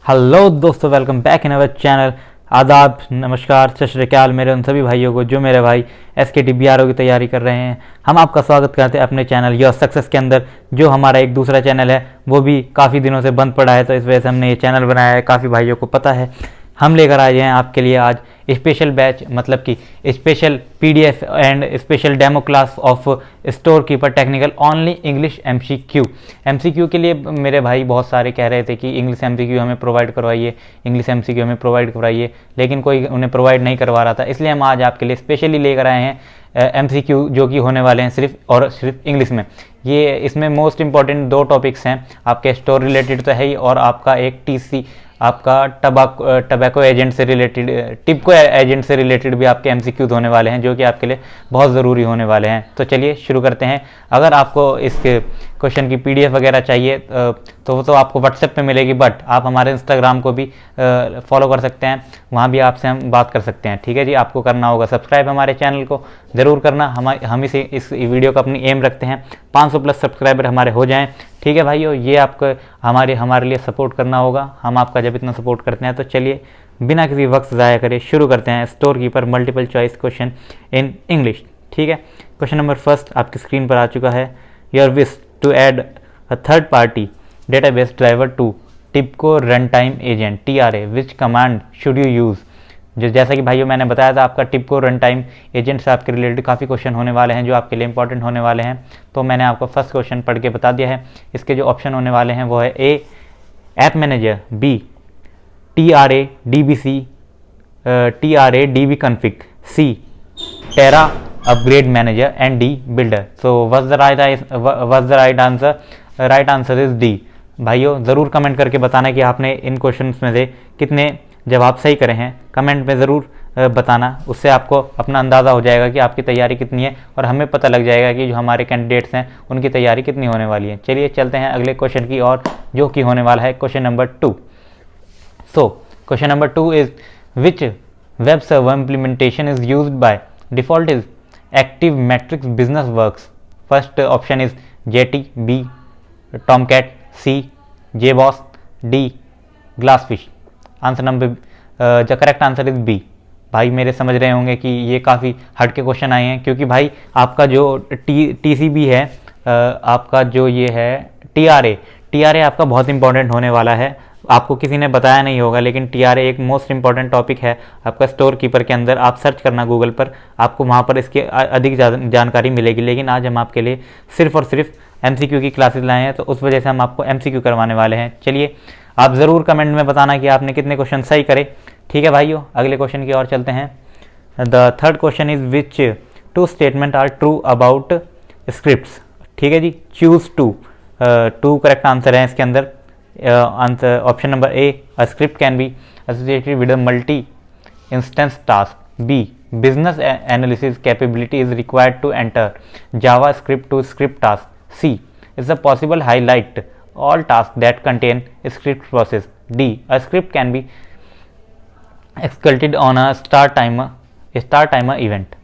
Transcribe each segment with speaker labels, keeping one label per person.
Speaker 1: Hello दोस्तों, welcome back in our channel. आदाब, नमस्कार, सत श्री अकाल मेरे उन सभी भाइयों को जो मेरे भाई SKT BRO की तैयारी कर रहे हैं। हम आपका स्वागत करते हैं अपने चैनल योर सक्सेस के अंदर। जो हमारा एक दूसरा चैनल है वो भी काफ़ी दिनों से बंद पड़ा है, तो इस वजह से हमने ये चैनल बनाया है। काफ़ी भाइयों को पता है। हम लेकर आए हैं आपके लिए आज स्पेशल बैच, मतलब कि special PDF and special demo class of store keeper technical only English MCQ के लिए मेरे भाई बहुत सारे कह रहे थे कि इंग्लिश MCQ हमें प्रोवाइड करवाइए, इंग्लिश MCQ हमें प्रोवाइड करवाइए, लेकिन कोई उन्हें प्रोवाइड नहीं करवा रहा था। इसलिए हम आज आपके लिए स्पेशली लेकर आए हैं MCQ जो कि होने वाले हैं सिर्फ और सिर्फ इंग्लिश में। ये इसमें मोस्ट इंपॉर्टेंट दो टॉपिक्स हैं, आपके स्टोर रिलेटेड तो है ही, और आपका एक TC आपका टबैको एजेंट से रिलेटेड, टिपको एजेंट से रिलेटेड भी आपके MCQ होने वाले हैं, जो कि आपके लिए बहुत ज़रूरी होने वाले हैं। तो चलिए शुरू करते हैं। अगर आपको इस क्वेश्चन की PDF वगैरह चाहिए तो वो तो आपको WhatsApp पे मिलेगी, बट आप हमारे Instagram को भी फॉलो कर सकते हैं, वहाँ भी आपसे हम बात कर सकते हैं। ठीक है जी, आपको करना होगा सब्सक्राइब हमारे चैनल को ज़रूर करना। हम इस वीडियो का अपनी एम रखते हैं 500+ सब्सक्राइबर हमारे हो जाएँ। ठीक है भाइयों, ये आपको हमारे लिए सपोर्ट करना होगा। हम आपका जब इतना सपोर्ट करते हैं तो चलिए बिना किसी वक्त ज़ाया करे शुरू करते हैं store keeper multiple choice question in English. ठीक है, क्वेश्चन नंबर फर्स्ट आपकी स्क्रीन पर आ चुका है। Your wish to add a third party database driver to TIBCO run time agent TRA, which command should you use. जैसा कि भाइयों मैंने बताया था, आपका टिपको रन टाइम एजेंट से आपके रिलेटेड काफ़ी क्वेश्चन होने वाले हैं जो आपके लिए इंपॉर्टेंट होने वाले हैं। तो मैंने आपको फर्स्ट क्वेश्चन पढ़ के बता दिया है। इसके जो ऑप्शन होने वाले हैं वो है A app manager, B TRA DBC TRA DB config, C Terra upgrade manager and D builder। So what's the right answer? Right answer is D। भाइयों ज़रूर कमेंट करके बताना कि आपने इन क्वेश्चंस में से कितने जवाब सही करे हैं। कमेंट में ज़रूर बताना, उससे आपको अपना अंदाज़ा हो जाएगा कि आपकी तैयारी कितनी है, और हमें पता लग जाएगा कि जो हमारे कैंडिडेट्स हैं उनकी तैयारी कितनी होने वाली है। चलिए चलते हैं अगले क्वेश्चन की ओर, जो कि होने वाला है question number 2। So question number 2 is which web server implementation is used by default is active matrix business works. First option is JT, B Tomcat, C JBoss, D Glassfish। Answer number the correct answer is B। भाई मेरे समझ रहे होंगे कि ये काफ़ी हट के क्वेश्चन आए हैं, क्योंकि भाई आपका जो TCB है, आपका जो ये है TRA आपका बहुत इंपॉर्टेंट होने वाला है। आपको किसी ने बताया नहीं होगा, लेकिन TRA एक मोस्ट इंपॉर्टेंट टॉपिक है आपका स्टोर कीपर के अंदर। आप सर्च करना गूगल पर, आपको वहाँ पर इसकी अधिक जानकारी मिलेगी। लेकिन आज हम आपके लिए सिर्फ और सिर्फ MCQ की क्लासेस लाए हैं, तो उस वजह से हम आपको MCQ करवाने वाले हैं। चलिए आप ज़रूर कमेंट में बताना कि आपने कितने क्वेश्चन सही करे। ठीक है भाइयों, अगले क्वेश्चन की ओर चलते हैं। The third question is which two statement are true about scripts. ठीक है जी, चूज टू करेक्ट आंसर है इसके अंदर। Answer option number A, a script can be associated with a multi instance task. B, business analysis capability is required to enter JavaScript to script task। C, is a possible highlight all tasks that contain script process। D, a script can be executed on a start timer event।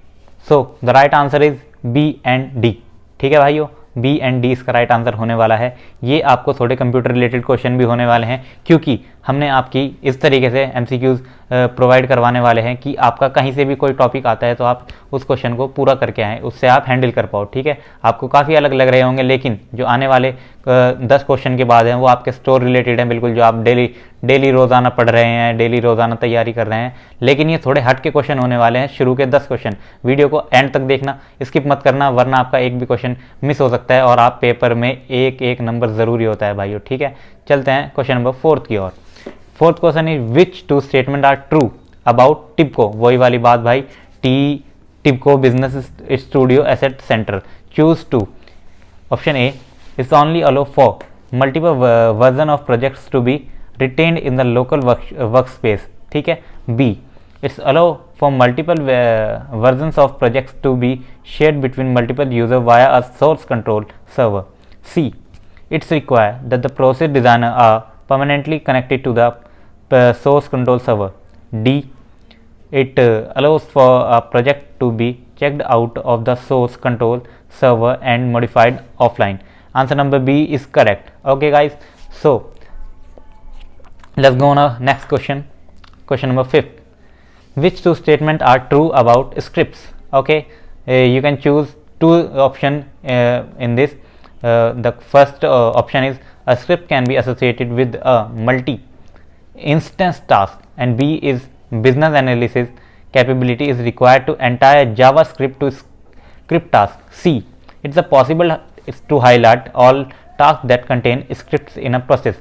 Speaker 1: So the right answer is B and D। ठीक है भाइयों, B and D इसका right answer होने वाला है। ये आपको थोड़े कंप्यूटर रिलेटेड क्वेश्चन भी होने वाले हैं, क्योंकि हमने आपकी इस तरीके से MCQs प्रोवाइड करवाने वाले हैं कि आपका कहीं से भी कोई टॉपिक आता है तो आप उस क्वेश्चन को पूरा करके आएँ, उससे आप हैंडल कर पाओ। ठीक है, आपको काफ़ी अलग लग रहे होंगे, लेकिन जो आने वाले 10 क्वेश्चन के बाद हैं वो आपके स्टोर रिलेटेड हैं, बिल्कुल जो आप डेली रोज़ाना पढ़ रहे हैं, डेली रोज़ाना तैयारी कर रहे हैं। लेकिन ये थोड़े हट के क्वेश्चन होने वाले हैं, शुरू के 10 क्वेश्चन। वीडियो को एंड तक देखना, स्किप मत करना, वरना आपका एक भी क्वेश्चन मिस हो सकता है और आप पेपर में एक नंबर ज़रूरी होता है भाइयों। ठीक है, चलते हैं क्वेश्चन नंबर 4 की ओर। Fourth question is which two statement are true about TIBCO. वही वाली बात भाई, TIBCO business studio asset centre. Choose two. Option A is only allow for multiple version of projects to be retained in the local work space. ठीक है। B, it's allow for multiple versions of projects to be shared between multiple user via a source control server. C, it's required that the process designer are permanently connected to the source control server। D, it allows for a project to be checked out of the source control server and modified offline। Answer number B is correct। Okay guys, so Let's go on a next question. Question number 5. Which two statements are true about scripts? Okay, you can choose two options in this. The first option is a script can be associated with a multi-instance task, and B is business analysis capability is required to entire JavaScript to script task. C, it's a possible is to highlight all tasks that contain scripts in a process.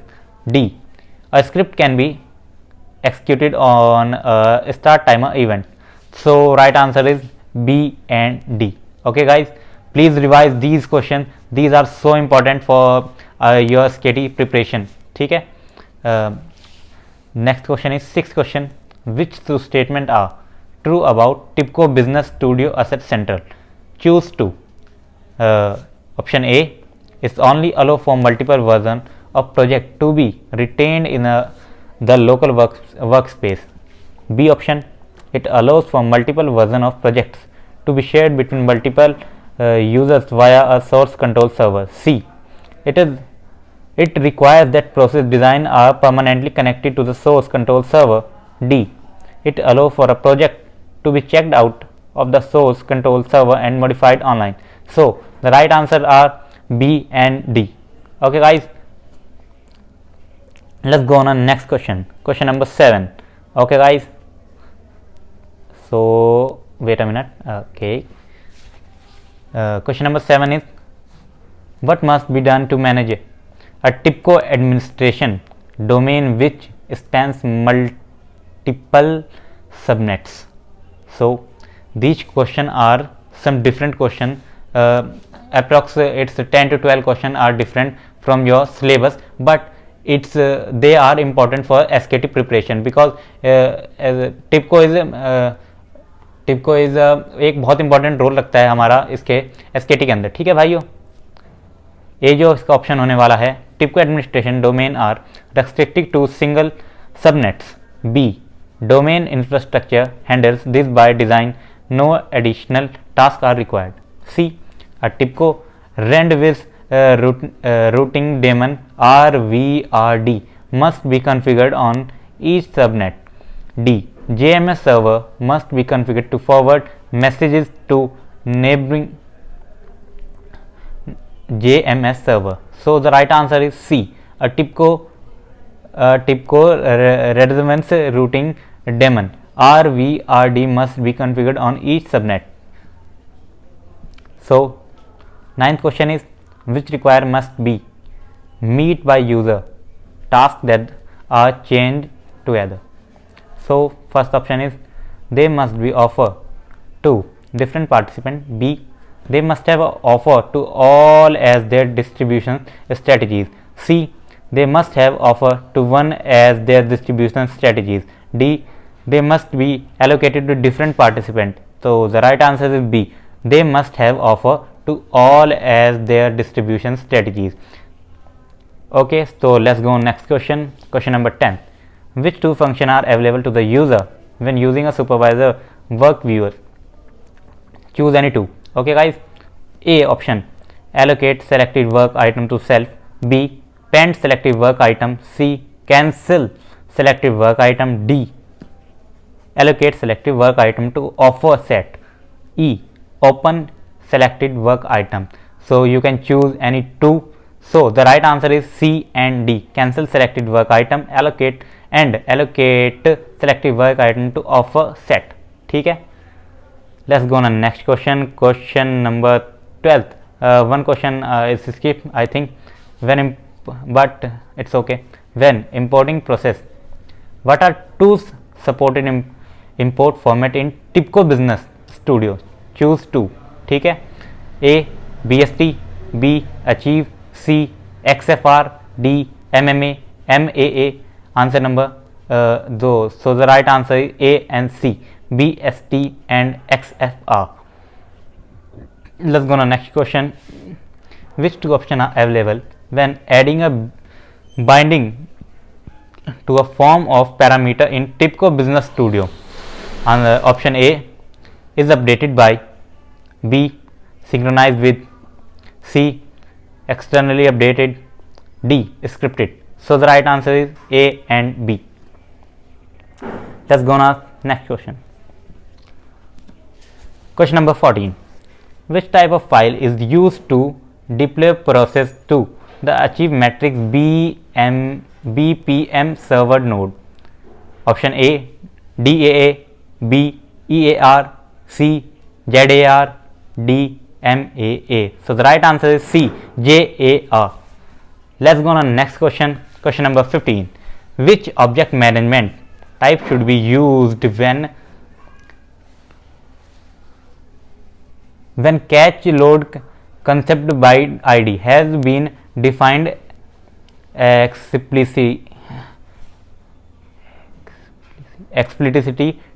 Speaker 1: D, a script can be executed on a start timer event. So right answer is B and D. Okay guys, please revise these questions. These are so important for your SKT preparation. ठीक है. Next question is 6th question. Which two statements are true about TIBCO Business Studio Asset Central? Choose two. Option A is only allow for multiple versions of project to be retained in the local workspace. B option, it allows for multiple versions of projects to be shared between multiple users via a source control server. C, it requires that process design are permanently connected to the source control server. D, it allows for a project to be checked out of the source control server and modified online. So the right answer are B and D. Okay guys, let's go on next question. Question number 7. Okay guys, so wait a minute. Okay, question number 7 is, what must be done to manage a TIBCO administration domain which spans multiple subnets? So these questions are some different question. Approximately it's 10 to 12 question are different from your syllabus, but it's they are important for SKT preparation because TIBCO is एक बहुत important role रखता है हमारा इसके SKT के अंदर. ठीक है भाइयों, ये जो इसका ऑप्शन होने वाला है, TIBCO administration domain are restricted to single subnets. B, domain infrastructure handles this by design, no additional task are required. C, a TIBCO Rendezvous routing daemon RVRD must be configured on each subnet. D, JMS server must be configured to forward messages to neighboring JMS server. So the right answer is C, a TIBCO Redundance routing daemon RVRD must be configured on each subnet. So 9th question is, which require must be meet by user tasks that are chained together. So first option is, they must be offer to different participants. B, they must have a offer to all as their distribution strategies. C, they must have offer to one as their distribution strategies. D, they must be allocated to different participants. So the right answer is B, they must have offer to all as their distribution strategies. Okay, so let's go on next question. Question number 10. Which two functions are available to the user when using a supervisor work viewer? Choose any two. Okay guys, A option, allocate selected work item to self. B, pend selected work item. C, cancel selected work item. D, allocate selected work item to offer set. E, open selected work item. So you can choose any two. So the right answer is C and D, cancel selected work item, allocate selected work item to offer set. ठीक है, let's go on next question. Question number 12. One question is skipped I think, but it's okay. When importing process, what are tools supported in import format in TIBCO Business Studio? Choose two. ठीक है, A BST, B Achieve, C XFR, D MMA, MAA. Answer number दो. So the right answer is A and C, BST and XFR. Let's go on next question. Which two options are available when adding a binding to a form of parameter in TIBCO Business Studio? And option A is updated by, B synchronized with, C externally updated, D scripted. So the right answer is A and B. Let's go on next question. Question number 14. Which type of file is used to deploy process to the achieve matrix BPM server node? Option A DAA, B EAR, C ZAR, D MAA. So the right answer is C JAR. Let's go on next question. Question number 15. Which object management type should be used when catch load concept by ID has been defined explicitly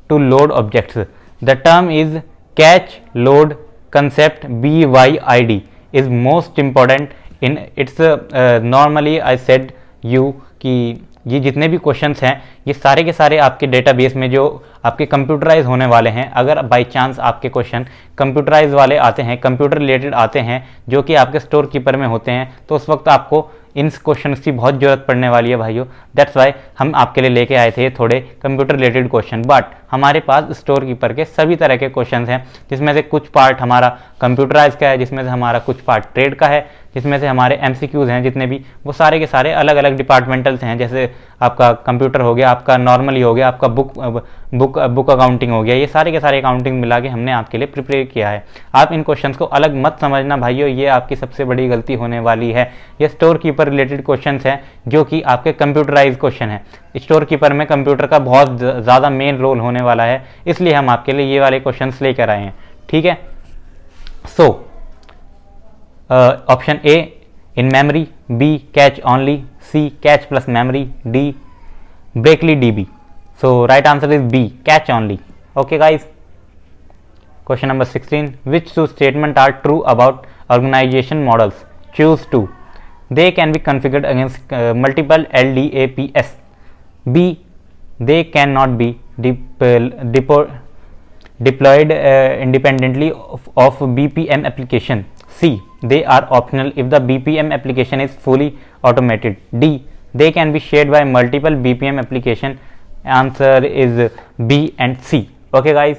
Speaker 1: to load objects? The term is catch load concept BYID is most important in its normally I said you कि ये जितने भी questions हैं ये सारे के सारे आपके डेटाबेस में जो आपके कंप्यूटराइज होने वाले हैं, अगर बाय चांस आपके क्वेश्चन कंप्यूटराइज वाले आते हैं, कंप्यूटर रिलेटेड आते हैं जो कि आपके स्टोर कीपर में होते हैं, तो उस वक्त आपको इन क्वेश्चंस की बहुत ज़रूरत पड़ने वाली है भाइयों. दैट्स वाई हम आपके लिए लेके आए थे थोड़े कंप्यूटर रिलेटेड क्वेश्चन. बट हमारे पास स्टोर कीपर के सभी तरह के क्वेश्चंस हैं, जिसमें से कुछ पार्ट हमारा कंप्यूटराइज का है, जिसमें से हमारा कुछ पार्ट ट्रेड का है, जिसमें से हमारे MCQs हैं जितने भी, वो सारे के सारे अलग अलग डिपार्टमेंटल्स हैं. जैसे आपका कंप्यूटर हो गया, आपका नॉर्मली हो गया, आपका बुक अकाउंटिंग हो गया, ये सारे के सारे अकाउंटिंग मिला के हमने आपके लिए प्रिपेयर किया है. आप इन क्वेश्चंस को अलग मत समझना भाइयों, ये आपकी सबसे बड़ी गलती होने वाली है. ये स्टोर कीपर रिलेटेड क्वेश्चंस हैं जो कि आपके कंप्यूटराइज क्वेश्चन है. स्टोर कीपर में कंप्यूटर का बहुत ज़्यादा मेन रोल होने वाला है, इसलिए हम आपके लिए ये वाले क्वेश्चंस लेकर आए हैं. ठीक है. So option A in memory, B cache only, C cache plus memory, D Berkeley DB. So right answer is B catch only. Okay guys. Question number 16. Which two statements are true about organization models? Choose two. They can be configured against multiple LDAPS. B. They cannot be deployed independently of BPM application. C. They are optional if the BPM application is fully automated. D. They can be shared by multiple BPM application. Answer is B and C. Okay guys,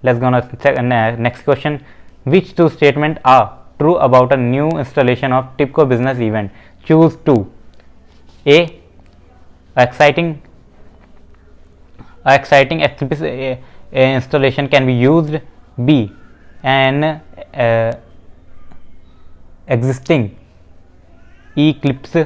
Speaker 1: let's go on next question. Which two statements are true about a new installation of TIBCO business event? Choose two. A exciting installation can be used. B an existing Eclipse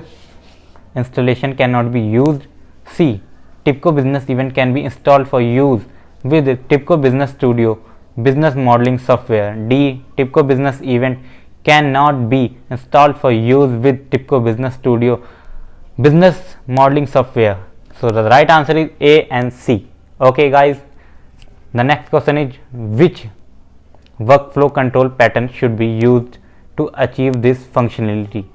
Speaker 1: installation cannot be used. C TIBCO business event can be installed for use with TIBCO Business Studio business modeling software. D TIBCO business event cannot be installed for use with TIBCO Business Studio business modeling software. So the right answer is A and C. Okay guys, the next question is which workflow control pattern should be used to achieve this functionality?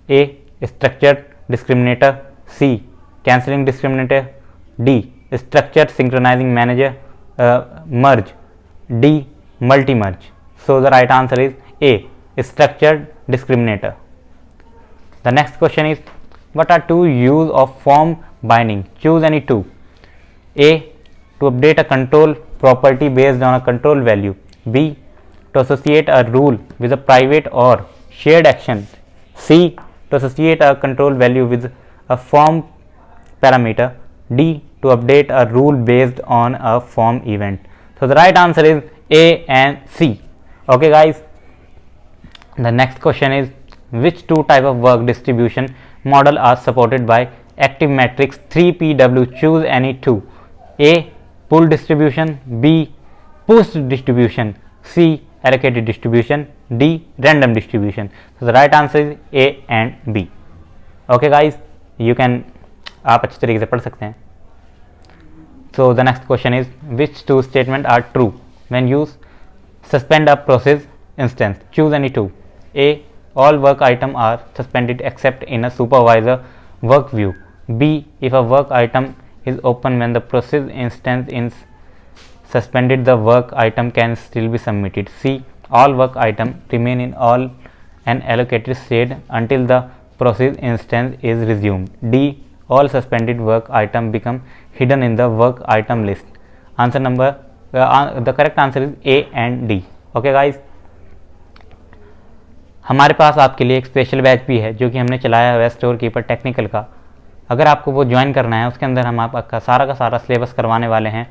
Speaker 1: A structured discriminator, C cancelling discriminator, D structured synchronizing manager merge, D multi merge. So the right answer is A structured discriminator. The next question is what are two use of form binding? Choose any two. A to update a control property based on a control value. B to associate a rule with a private or shared action. C to associate a control value with a form parameter. D to update a rule based on a form event. So the right answer is A and C. Okay guys, the next question is which two type of work distribution model are supported by Active Matrix 3PW? Choose any two. A pull distribution, B push distribution, C allocated distribution, D random distribution. So the right answer is A and B. Okay guys, you can आप अच्छी तरीके से पढ़ सकते हैं. So the next question is which two statements are true when you suspend a process instance? Choose any two. A all work items are suspended except in a supervisor work view. B if a work item is open when the process instance is suspended, the work item can still be submitted. C all work items remain in all an allocated state until the process instance is resumed. D, all suspended work item become hidden in the work item list. Answer number the correct answer is A and D. Okay guys, हमारे पास आपके लिए एक special batch भी है जो कि हमने चलाया हुआ है स्टोर कीपर टेक्निकल का। अगर आपको वो ज्वाइन करना है, उसके अंदर हम आपका का सारा सिलेबस करवाने वाले हैं।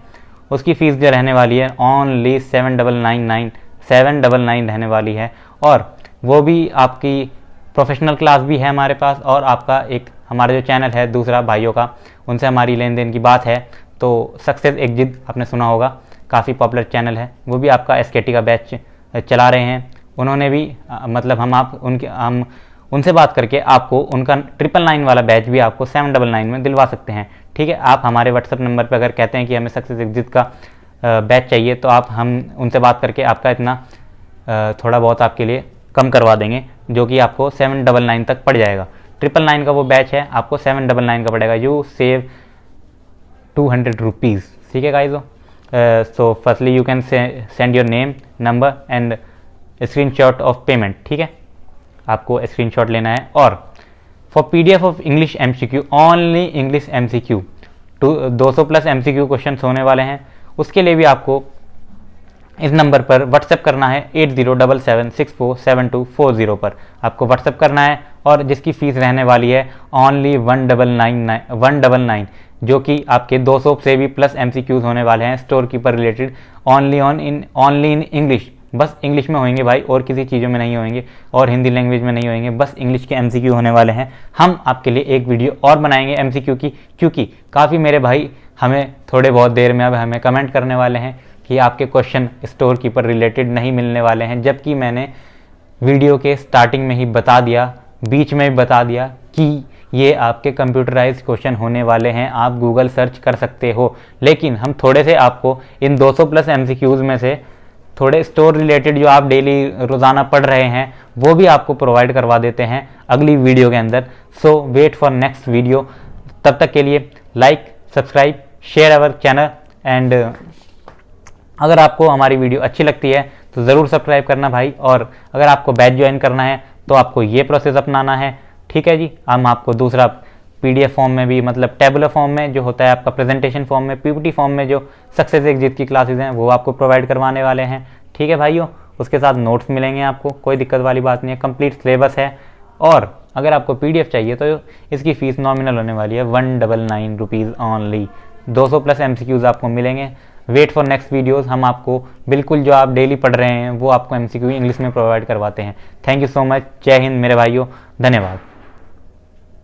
Speaker 1: उसकी फ़ीस जो रहने वाली है ओनली 799 रहने वाली है, और वो भी आपकी प्रोफेशनल क्लास भी है हमारे पास, और आपका एक हमारा जो चैनल है दूसरा भाइयों का, उनसे हमारी लेन देन की बात है तो सक्सेस एग्जिट आपने सुना होगा, काफ़ी पॉपुलर चैनल है, वो भी आपका एसकेटी का बैच चला रहे हैं। उन्होंने भी मतलब हम उनसे बात करके आपको उनका 999 वाला बैच भी आपको 799 में दिलवा सकते हैं। ठीक है, आप हमारे व्हाट्सएप नंबर पर अगर कहते हैं कि हमें सक्सेस एग्जिट का बैच चाहिए, तो हम उनसे बात करके आपका इतना थोड़ा बहुत आपके लिए कम करवा देंगे, जो कि आपको 799 तक पड़ जाएगा। 999 का वो बैच है, आपको 799 का पड़ेगा। You save 200 rupees. ठीक है guys, so firstly you can send your name, number and screenshot of payment. ठीक है, आपको स्क्रीनशॉट लेना है। और for PDF of English MCQ, only English MCQ 200 plus MCQ question होने वाले हैं। उसके लिए भी आपको इस नंबर पर व्हाट्सएप करना है 8077647240 पर आपको व्हाट्सएप करना है, और जिसकी फ़ीस रहने वाली है ओनली 199, जो कि आपके 200 से भी प्लस एमसीक्यूज़ होने वाले हैं store keeper related, only in English. बस इंग्लिश में होंगे भाई, और किसी चीज़ों में नहीं होंगे, और हिंदी लैंग्वेज में नहीं होंगे, बस इंग्लिश के एमसीक्यू होने वाले हैं। हम आपके लिए एक वीडियो और बनाएंगे एमसीक्यू की, क्योंकि काफ़ी मेरे भाई हमें थोड़े बहुत देर में अब हमें कमेंट करने वाले हैं कि आपके क्वेश्चन स्टोर कीपर रिलेटेड नहीं मिलने वाले हैं, जबकि मैंने वीडियो के स्टार्टिंग में ही बता दिया, बीच में भी बता दिया कि ये आपके कंप्यूटराइज क्वेश्चन होने वाले हैं, आप गूगल सर्च कर सकते हो। लेकिन हम थोड़े से आपको इन 200 प्लस एमसीक्यूज़ में से थोड़े स्टोर रिलेटेड जो आप डेली रोज़ाना पढ़ रहे हैं वो भी आपको प्रोवाइड करवा देते हैं अगली वीडियो के अंदर। सो वेट फॉर नेक्स्ट वीडियो। तब तक के लिए like, subscribe, share our channel, and अगर आपको हमारी वीडियो अच्छी लगती है तो ज़रूर सब्सक्राइब करना भाई। और अगर आपको बैच ज्वाइन करना है तो आपको ये प्रोसेस अपनाना है। ठीक है जी, हम आपको दूसरा पीडीएफ फॉर्म में भी, मतलब टेबुलर फॉर्म में जो होता है आपका, प्रेजेंटेशन फॉर्म में, पीपीटी फॉर्म में जो सक्सेस एग्जिट की क्लासेस हैं वो आपको प्रोवाइड करवाने वाले हैं। ठीक है भाइयों, उसके साथ नोट्स मिलेंगे आपको, कोई दिक्कत वाली बात नहीं है, कंप्लीट सिलेबस है। और अगर आपको पीडीएफ चाहिए तो इसकी फ़ीस नॉमिनल होने वाली है 199 रुपीज़ ओनली। 200 प्लस एमसीक्यूज़ आपको मिलेंगे। Wait for next videos. हम आपको बिल्कुल जो आप डेली पढ़ रहे हैं वो आपको एमसीक्यू इंग्लिश में प्रोवाइड करवाते हैं। Thank you so much. जय हिंद मेरे भाइयों, धन्यवाद।